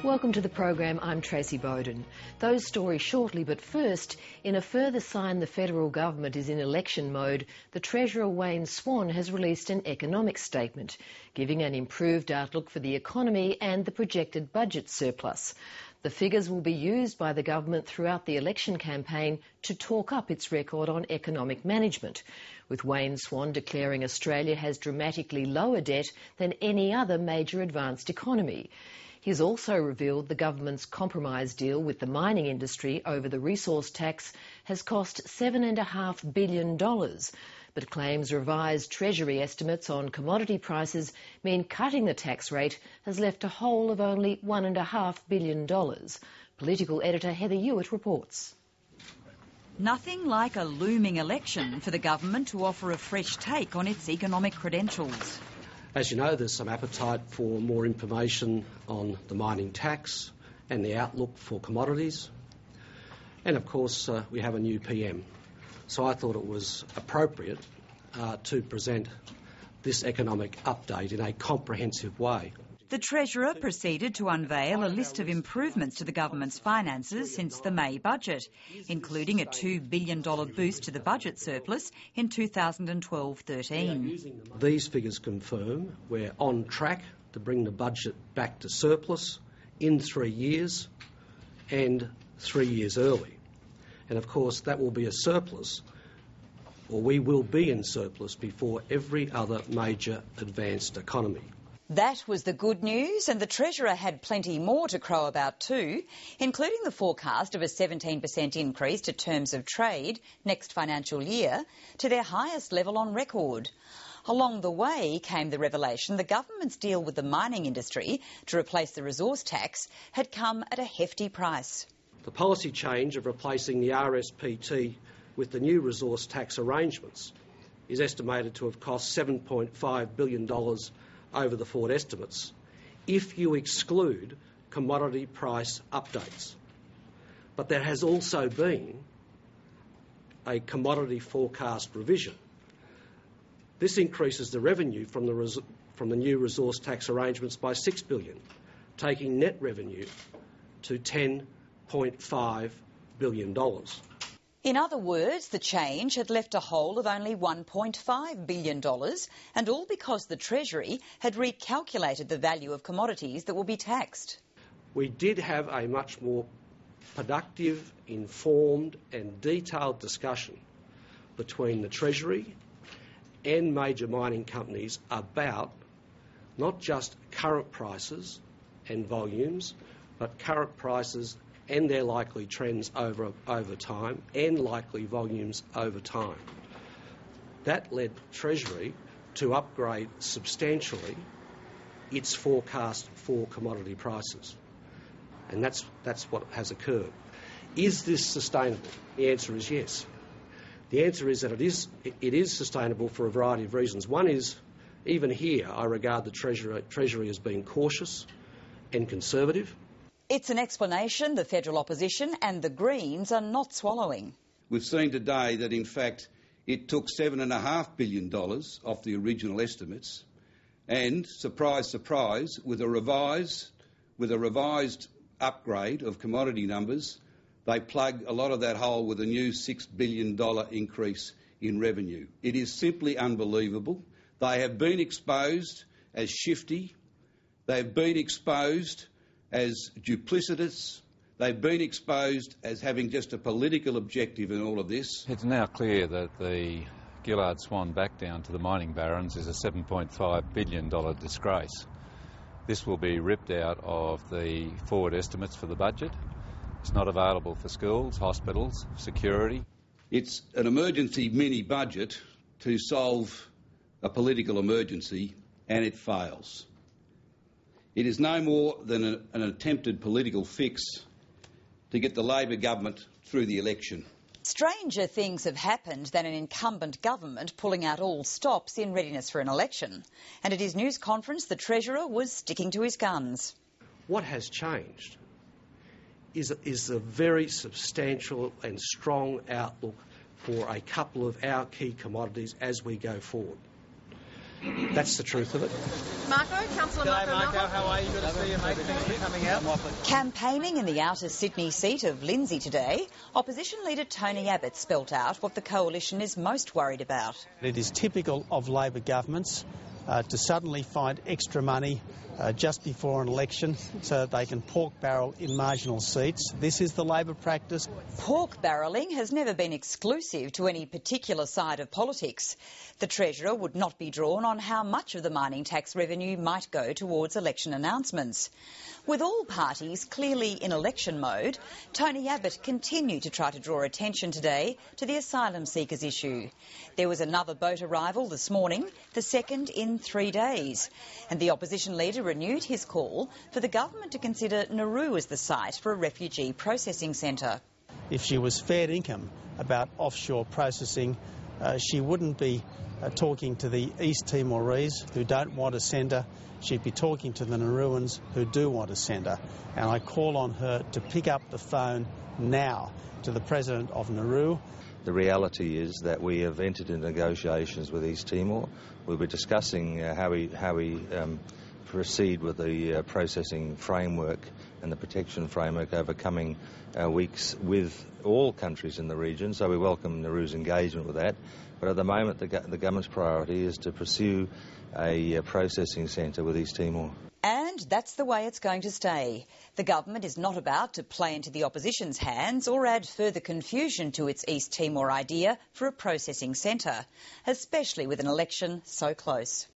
Welcome to the program. I'm Tracy Bowden. Those stories shortly, but first, in a further sign the federal government is in election mode, the Treasurer Wayne Swan has released an economic statement, giving an improved outlook for the economy and the projected budget surplus. The figures will be used by the government throughout the election campaign to talk up its record on economic management, with Wayne Swan declaring Australia has dramatically lower debt than any other major advanced economy. He's also revealed the government's compromise deal with the mining industry over the resource tax has cost $7.5 billion, but claims revised Treasury estimates on commodity prices mean cutting the tax rate has left a hole of only $1.5 billion. Political editor Heather Hewitt reports. Nothing like a looming election for the government to offer a fresh take on its economic credentials. As you know, there's some appetite for more information on the mining tax and the outlook for commodities. And of course, we have a new PM. So I thought it was appropriate to present this economic update in a comprehensive way. The Treasurer proceeded to unveil a list of improvements to the government's finances since the May budget, including a $2 billion boost to the budget surplus in 2012-13. These figures confirm we're on track to bring the budget back to surplus in 3 years and 3 years early. And of course that will be a surplus, or we will be in surplus before every other major advanced economy. That was the good news, and the Treasurer had plenty more to crow about too, including the forecast of a 17% increase to terms of trade next financial year to their highest level on record. Along the way came the revelation the government's deal with the mining industry to replace the resource tax had come at a hefty price. The policy change of replacing the RSPT with the new resource tax arrangements is estimated to have cost $7.5 billion over the forward estimates, if you exclude commodity price updates. But there has also been a commodity forecast revision. This increases the revenue from the new resource tax arrangements by $6 billion, taking net revenue to $10.5 billion. In other words, the change had left a hole of only $1.5 billion, and all because the Treasury had recalculated the value of commodities that will be taxed. We did have a much more productive, informed and detailed discussion between the Treasury and major mining companies about not just current prices and volumes, but current prices and their likely trends over time and likely volumes over time. That led Treasury to upgrade substantially its forecast for commodity prices. And that's what has occurred. Is this sustainable? The answer is yes. The answer is that it is sustainable for a variety of reasons. One is, even here, I regard the Treasury as being cautious and conservative. It's an explanation the federal opposition and the Greens are not swallowing. We've seen today that, in fact, it took $7.5 billion off the original estimates, and, surprise, surprise, with a revised upgrade of commodity numbers, they plug a lot of that hole with a new $6 billion increase in revenue. It is simply unbelievable. They have been exposed as shifty. They've been exposed as duplicitous. They've been exposed as having just a political objective in all of this. It's now clear that the Gillard-Swan backdown to the mining barons is a $7.5 billion disgrace. This will be ripped out of the forward estimates for the budget. It's not available for schools, hospitals, security. It's an emergency mini-budget to solve a political emergency, and it fails. It is no more than an attempted political fix to get the Labor government through the election. Stranger things have happened than an incumbent government pulling out all stops in readiness for an election. And at his news conference, the Treasurer was sticking to his guns. What has changed is a very substantial and strong outlook for a couple of our key commodities as we go forward. That's the truth of it. Marco, Councillor Marco. Marco, how are you? Good to see you, mate. Thanks for coming out. Campaigning in the outer Sydney seat of Lindsay today, opposition leader Tony Abbott spelt out what the coalition is most worried about. It is typical of Labor governments to suddenly find extra money just before an election so that they can pork barrel in marginal seats. This is the Labor practice. Pork barrelling has never been exclusive to any particular side of politics. The Treasurer would not be drawn on how much of the mining tax revenue might go towards election announcements. With all parties clearly in election mode, Tony Abbott continued to try to draw attention today to the asylum seekers issue. There was another boat arrival this morning, the second in 3 days, and the opposition leader renewed his call for the government to consider Nauru as the site for a refugee processing centre. If she was fair income about offshore processing, she wouldn't be talking to the East Timorese who don't want a centre. She'd be talking to the Nauruans who do want a centre. And I call on her to pick up the phone now to the President of Nauru. The reality is that we have entered into negotiations with East Timor. We'll be discussing how we proceed with the processing framework and the protection framework over coming weeks with all countries in the region, so we welcome Nauru's engagement with that. But at the moment, the government's priority is to pursue a processing centre with East Timor. And that's the way it's going to stay. The government is not about to play into the opposition's hands or add further confusion to its East Timor idea for a processing centre, especially with an election so close.